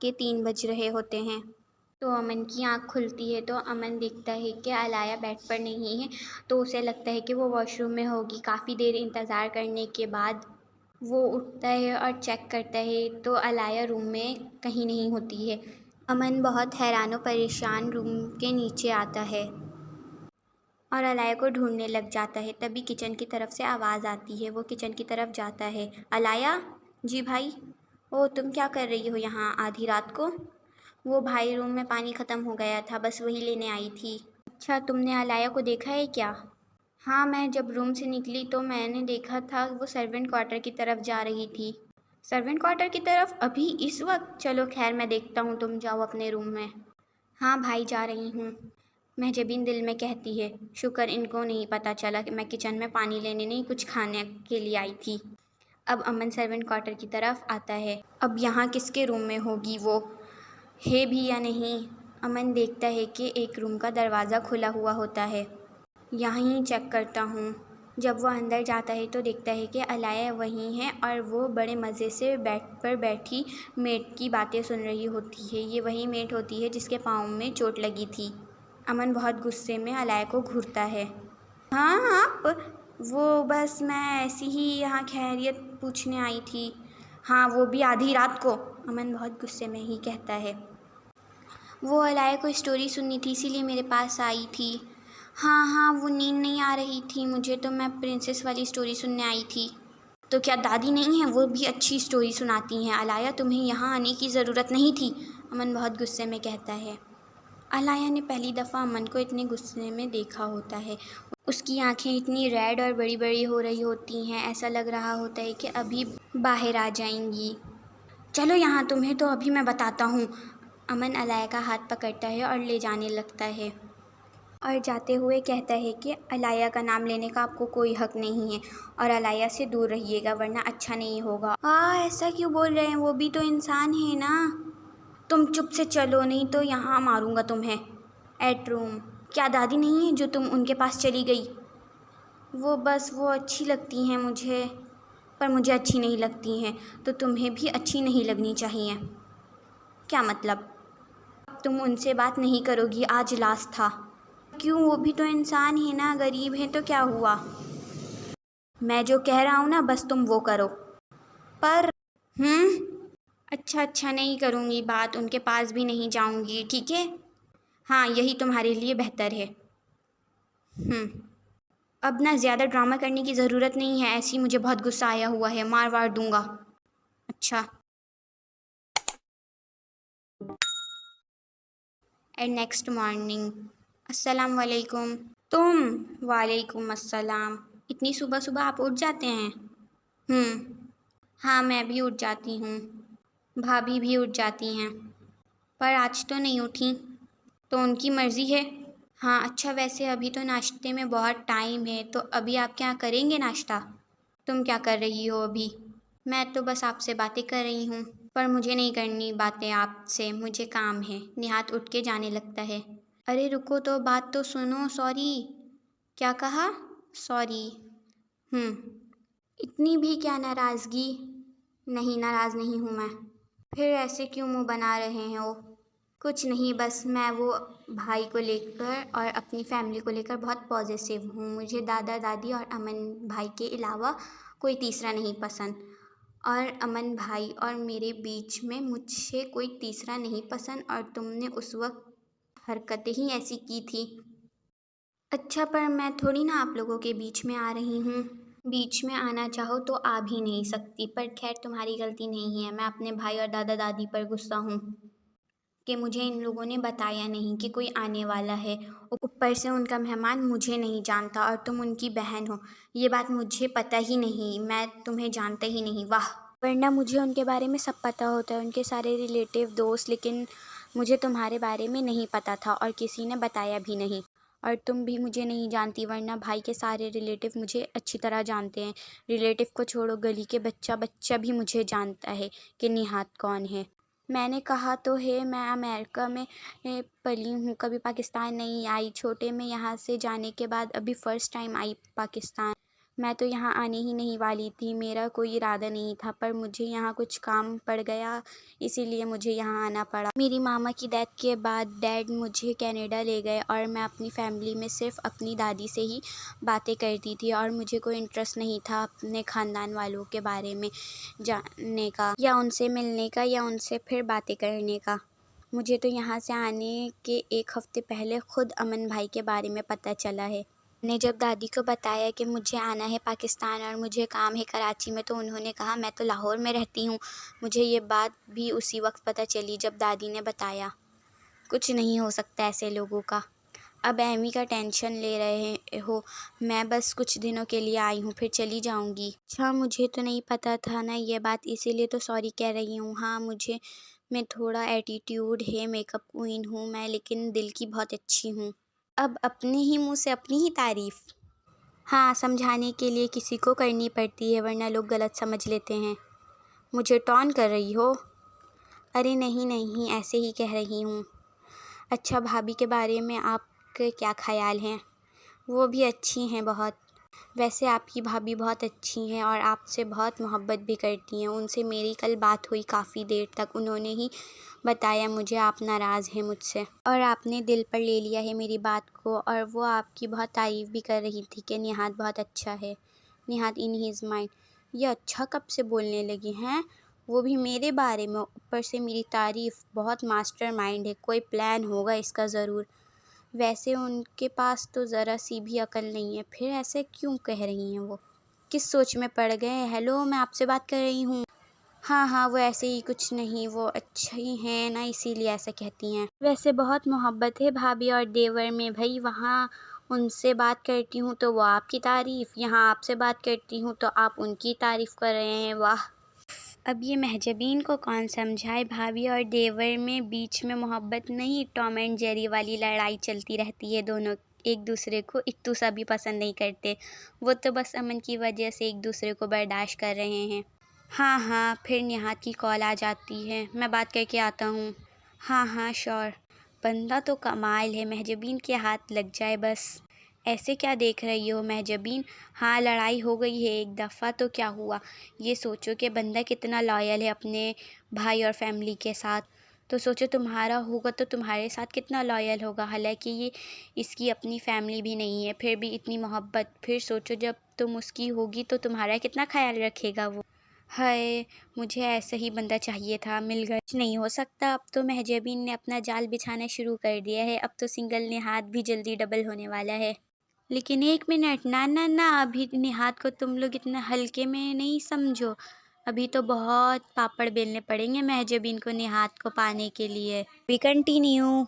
کے 3 بج رہے ہوتے ہیں۔ تو امن کی آنکھ کھلتی ہے تو امن دیکھتا ہے کہ علایا بیڈ پر نہیں ہے، تو اسے لگتا ہے کہ وہ واش روم میں ہوگی۔ کافی دیر انتظار کرنے کے بعد وہ اٹھتا ہے اور چیک کرتا ہے تو علایا روم میں کہیں نہیں ہوتی ہے۔ امن بہت حیران و پریشان روم کے نیچے آتا ہے اور علایا کو ڈھونڈنے لگ جاتا ہے۔ تبھی کچن کی طرف سے آواز آتی ہے۔ وہ کچن کی طرف جاتا ہے۔ علایا؟ جی بھائی؟ او تم کیا کر رہی ہو یہاں آدھی رات کو؟ وہ بھائی روم میں پانی ختم ہو گیا تھا، بس وہی لینے آئی تھی۔ اچھا، تم نے علایا کو دیکھا ہے کیا؟ ہاں، میں جب روم سے نکلی تو میں نے دیکھا تھا وہ سرونٹ کوارٹر کی طرف جا رہی تھی۔ سرونٹ کوارٹر کی طرف؟ ابھی اس وقت؟ چلو خیر، میں دیکھتا ہوں، تم جاؤ اپنے روم میں۔ ہاں بھائی، جا رہی ہوں۔ مہجبین دل میں کہتی ہے، شکر ان کو نہیں پتہ چلا کہ میں کچن میں پانی لینے نہیں کچھ کھانے کے لیے آئی تھی۔ اب امن سرونٹ کوارٹر کی طرف آتا ہے۔ اب یہاں کس کے روم میں ہوگی وہ، ہے بھی یا نہیں؟ امن دیکھتا ہے کہ ایک روم کا دروازہ کھلا ہوا ہوتا ہے۔ یہاں ہی چیک کرتا ہوں۔ جب وہ اندر جاتا ہے تو دیکھتا ہے کہ علایا وہیں ہے اور وہ بڑے مزے سے بیڈ پر بیٹھی میٹ کی باتیں سن رہی ہوتی ہے۔ یہ وہی میٹ ہوتی ہے جس کے پاؤں میں چوٹ لگی تھی۔ امن بہت غصے میں علایا کو گھورتا ہے۔ ہاں آپ؟ وہ بس میں ایسی ہی یہاں خیریت پوچھنے آئی تھی۔ ہاں، وہ بھی آدھی رات کو؟ امن بہت غصے میں ہی کہتا ہے۔ وہ علایا کو اسٹوری سننی تھی اسی لیے میرے پاس آئی تھی۔ ہاں، وہ نیند نہیں آ رہی تھی مجھے تو میں پرنسس والی اسٹوری سننے آئی تھی۔ تو کیا دادی نہیں ہیں؟ وہ بھی اچھی اسٹوری سناتی ہیں۔ علایا، تمہیں یہاں آنے کی ضرورت نہیں تھی، امن بہت غصے میں کہتا ہے۔ علایا نے پہلی دفعہ امن کو اتنے غصے میں دیکھا ہوتا ہے۔ اس کی آنکھیں اتنی ریڈ اور بڑی بڑی ہو رہی ہوتی ہیں، ایسا لگ رہا ہوتا ہے کہ ابھی باہر آ جائیں گی۔ چلو یہاں، تمہیں تو ابھی میں بتاتا ہوں۔ امن علایا کا ہاتھ پکڑتا ہے اور لے جانے لگتا ہے اور جاتے ہوئے کہتا ہے کہ علایا کا نام لینے کا آپ کو کوئی حق نہیں ہے اور علایا سے دور رہیے گا ورنہ اچھا نہیں ہوگا۔ ایسا کیوں بول رہے ہیں؟ وہ بھی تو انسان ہے نا۔ تم چپ سے چلو نہیں تو یہاں ماروں گا تمہیں۔ ایٹ روم؟ کیا دادی نہیں ہے جو تم ان کے پاس چلی گئی؟ وہ اچھی لگتی ہیں مجھے، پر مجھے اچھی نہیں لگتی ہیں، تو تمہیں بھی اچھی نہیں لگنی چاہیے۔ کیا مطلب؟ اب تم ان سے بات نہیں کرو گی، آج لاسٹ تھا۔ کیوں؟ وہ بھی تو انسان ہے نا، غریب ہیں تو کیا ہوا؟ میں جو کہہ رہا ہوں نا بس تم وہ کرو۔ پر اچھا نہیں کروں گی بات، ان کے پاس بھی نہیں جاؤں گی، ٹھیک ہے؟ ہاں، یہی تمہارے لیے بہتر ہے۔ اب نہ زیادہ ڈرامہ کرنے کی ضرورت نہیں ہے، ایسی مجھے بہت غصہ آیا ہوا ہے، مار وار دوں گا۔ اچھا۔ And next morning. السلام علیکم۔ تم؟ وعلیکم السلام۔ اتنی صبح صبح آپ اٹھ جاتے ہیں؟ ہاں، میں بھی اٹھ جاتی ہوں، بھابھی بھی اٹھ جاتی ہیں، پر آج تو نہیں اٹھیں، تو ان کی مرضی ہے۔ ہاں، اچھا ویسے ابھی تو ناشتے میں بہت ٹائم ہے، تو ابھی آپ کیا کریں گے ناشتہ؟ تم کیا کر رہی ہو ابھی؟ میں تو بس آپ سے باتیں کر رہی ہوں، پر مجھے نہیں کرنی باتیں آپ سے، مجھے کام ہے۔ نہاد اٹھ کے جانے لگتا ہے۔ ارے رکو تو، بات تو سنو۔ سوری۔ کیا کہا؟ سوری۔ اتنی بھی کیا ناراضگی؟ نہیں، ناراض نہیں ہوں میں۔ پھر ایسے کیوں منہ بنا رہے ہو؟ کچھ نہیں، بس میں وہ بھائی کو لے کر اور اپنی فیملی کو لے کر بہت پازیٹیو ہوں۔ مجھے دادا دادی اور امن بھائی کے علاوہ کوئی تیسرا نہیں پسند، اور امن بھائی اور میرے بیچ میں مجھے کوئی تیسرا نہیں پسند، اور تم نے اس وقت حرکتیں ہی ایسی کی تھی۔ اچھا، پر میں تھوڑی نا آپ لوگوں کے بیچ میں آ رہی ہوں۔ بیچ میں آنا چاہو تو آ بھی نہیں سکتی، پر خیر تمہاری غلطی نہیں ہے۔ میں اپنے بھائی اور دادا دادی پر غصہ ہوں کہ مجھے ان لوگوں نے بتایا نہیں کہ کوئی آنے والا ہے، اوپر سے ان کا مہمان مجھے نہیں جانتا اور تم ان کی بہن ہو، یہ بات مجھے پتہ ہی نہیں، میں تمہیں جانتا ہی نہیں۔ واہ، ورنہ مجھے ان کے بارے میں سب پتہ ہوتا ہے، ان کے سارے ریلیٹیو دوست، لیکن مجھے تمہارے بارے میں نہیں پتہ تھا اور کسی نے بتایا بھی نہیں، اور تم بھی مجھے نہیں جانتی، ورنہ بھائی کے سارے ریلیٹیو مجھے اچھی طرح جانتے ہیں۔ ریلیٹیو کو چھوڑو، گلی کے بچہ بھی مجھے جانتا ہے کہ نہاد کون ہے۔ میں نے کہا تو ہے، میں امریکہ میں پلی ہوں، کبھی پاکستان نہیں آئی۔ چھوٹے میں یہاں سے جانے کے بعد ابھی فرسٹ ٹائم آئی پاکستان۔ میں تو یہاں آنے ہی نہیں والی تھی، میرا کوئی ارادہ نہیں تھا، پر مجھے یہاں کچھ کام پڑ گیا، اسی لیے مجھے یہاں آنا پڑا۔ میری ماما کی ڈیتھ کے بعد ڈیڈ مجھے کینیڈا لے گئے اور میں اپنی فیملی میں صرف اپنی دادی سے ہی باتیں کرتی تھی اور مجھے کوئی انٹرسٹ نہیں تھا اپنے خاندان والوں کے بارے میں جاننے کا یا ان سے ملنے کا یا ان سے پھر باتیں کرنے کا۔ مجھے تو یہاں سے آنے کے ایک ہفتے پہلے خود امن بھائی کے بارے میں پتہ چلا ہے۔ میں نے جب دادی کو بتایا کہ مجھے آنا ہے پاکستان اور مجھے کام ہے کراچی میں، تو انہوں نے کہا میں تو لاہور میں رہتی ہوں۔ مجھے یہ بات بھی اسی وقت پتہ چلی جب دادی نے بتایا۔ کچھ نہیں ہو سکتا ایسے لوگوں کا۔ اب ایمی کا ٹینشن لے رہے ہو، میں بس کچھ دنوں کے لیے آئی ہوں، پھر چلی جاؤں گی۔ اچھا، مجھے تو نہیں پتہ تھا نا یہ بات، اسی لیے تو سوری کہہ رہی ہوں۔ ہاں، میں تھوڑا ایٹیٹیوڈ ہے، میک اپ کوئین ہوں میں، لیکن دل کی بہت اچھی ہوں۔ اب اپنے ہی منہ سے اپنی ہی تعریف۔ ہاں، سمجھانے کے لیے کسی کو کرنی پڑتی ہے، ورنہ لوگ غلط سمجھ لیتے ہیں۔ مجھے ٹون کر رہی ہو؟ ارے نہیں، ایسے ہی کہہ رہی ہوں۔ اچھا، بھابھی کے بارے میں آپ کے کیا خیال ہیں؟ وہ بھی اچھی ہیں بہت۔ ویسے آپ کی بھابھی بہت اچھی ہیں اور آپ سے بہت محبت بھی کرتی ہیں۔ ان سے میری کل بات ہوئی کافی دیر تک، انہوں نے ہی بتایا مجھے آپ ناراض ہیں مجھ سے اور آپ نے دل پر لے لیا ہے میری بات کو، اور وہ آپ کی بہت تعریف بھی کر رہی تھی کہ نہاد بہت اچھا ہے۔ نہاد ان ہیز مائنڈ، یہ اچھا کب سے بولنے لگی ہیں؟ وہ بھی میرے بارے میں، اوپر سے میری تعریف۔ بہت ماسٹر مائنڈ ہے، کوئی پلان ہوگا اس کا ضرور۔ ویسے ان کے پاس تو ذرا سی بھی عقل نہیں ہے، پھر ایسے کیوں کہہ رہی ہیں وہ؟ کس سوچ میں پڑ گئے؟ ہیلو، میں آپ سے بات کر رہی ہوں۔ ہاں، وہ ایسے ہی کچھ نہیں، وہ اچھی ہیں نا اسی لیے ایسا کہتی ہیں۔ ویسے بہت محبت ہے بھابھی اور دیور میں بھائی، وہاں ان سے بات کرتی ہوں تو وہ آپ کی تعریف، یہاں آپ سے بات کرتی ہوں تو آپ ان کی تعریف کر رہے ہیں، واہ۔ اب یہ مہجبین کو کون سمجھائے؟ بھابھی اور دیور میں بیچ میں محبت نہیں، ٹام اینڈ جیری والی لڑائی چلتی رہتی ہے، دونوں ایک دوسرے کو اتو سا بھی پسند نہیں کرتے، وہ تو بس امن کی وجہ سے ایک دوسرے کو برداشت کر رہے ہیں۔ ہاں، پھر نہاد کی کال آ جاتی ہے، میں بات کر کے آتا ہوں۔ ہاں، شور۔ بندہ تو کمال ہے، مہجبین کے ہاتھ لگ جائے بس۔ ایسے کیا دیکھ رہی ہو مہجبین؟ ہاں، لڑائی ہو گئی ہے ایک دفعہ تو کیا ہوا؟ یہ سوچو کہ بندہ کتنا لائل ہے اپنے بھائی اور فیملی کے ساتھ، تو سوچو تمہارا ہوگا تو تمہارے ساتھ کتنا لائل ہوگا، حالانکہ یہ اس کی اپنی فیملی بھی نہیں ہے، پھر بھی اتنی محبت۔ پھر سوچو جب تم اس کی ہوگی تو تمہارا کتنا خیال رکھے گا وہ۔ ہائے، مجھے ایسا ہی بندہ چاہیے تھا، مل گیا۔ کچھ نہیں ہو سکتا، اب تو مہجبین نے اپنا جال بچھانا شروع کر دیا ہے، اب تو سنگل نہاد بھی جلدی ڈبل ہونے والا ہے۔ لیکن ایک منٹ، نہ، ابھی نہاد کو تم لوگ اتنا ہلکے میں نہیں سمجھو، ابھی تو بہت پاپڑ بیلنے پڑیں گے مہجبین کو نہاد کو پانے کے لیے۔ بھی کنٹینیو۔